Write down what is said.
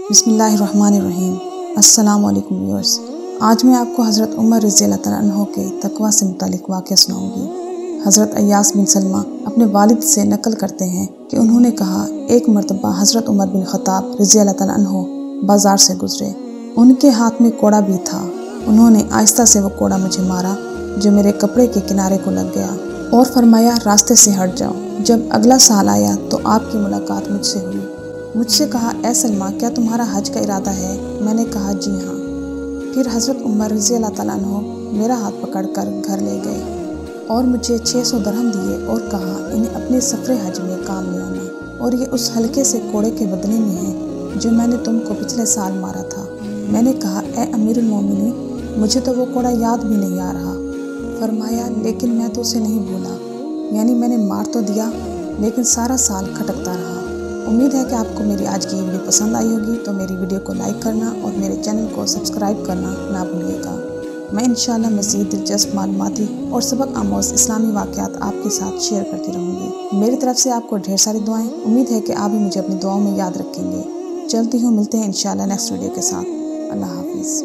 बिस्मिल्लाहिर्रहमानिर्रहीम। अस्सलाम वालेकुम व्यूअर्स। आज मैं आपको हज़रत उमर रज़ियल्लाहु तआला अन्हो के तक़वा से मुतालिक वाक़या सुनाऊंगी। हज़रत अय्यास बिन सलमा अपने वालिद से नकल करते हैं कि उन्होंने कहा, एक मरतबा हज़रत उमर बिन ख़त्ताब रज़ियल्लाहु तआला अन्हो बाज़ार से गुजरे। उनके हाथ में कोड़ा भी था। उन्होंने आहिस्ता से वो कोड़ा मुझे मारा जो मेरे कपड़े के किनारे को लग गया और फरमाया, रास्ते से हट जाओ। जब अगला साल आया तो आपकी मुलाकात मुझसे हुई। मुझसे कहा, ए सलमा, क्या तुम्हारा हज का इरादा है? मैंने कहा, जी हाँ। फिर हज़रत उमर रज़ियल्लाहु तआला अन्हो मेरा हाथ पकड़कर घर ले गए और मुझे 600 दरहम दिए और कहा, इन्हें अपने सफ़रे हज में काम ले आना, और ये उस हल्के से कोड़े के बदले में है जो मैंने तुमको पिछले साल मारा था। मैंने कहा, ए अमीरुल मोमिनीन, मुझे तो वो कोड़ा याद भी नहीं आ रहा। फरमाया, लेकिन मैं तो उसे नहीं भूला। यानी मैंने मार तो दिया, लेकिन सारा साल खटकता रहा। उम्मीद है कि आपको मेरी आज की वीडियो पसंद आई होगी, तो मेरी वीडियो को लाइक करना और मेरे चैनल को सब्सक्राइब करना ना भूलिएगा। मैं इंशाल्लाह मज़ीद दिलचस्प मालूमाती और सबक आमोज़ इस्लामी वाक़यात आपके साथ शेयर करती रहूँगी। मेरी तरफ से आपको ढेर सारी दुआएं। उम्मीद है कि आप भी मुझे अपनी दुआओं में याद रखेंगे। चलती हूँ, मिलते हैं इंशाल्लाह नेक्स्ट वीडियो के साथ। अल्लाह हाफिज़।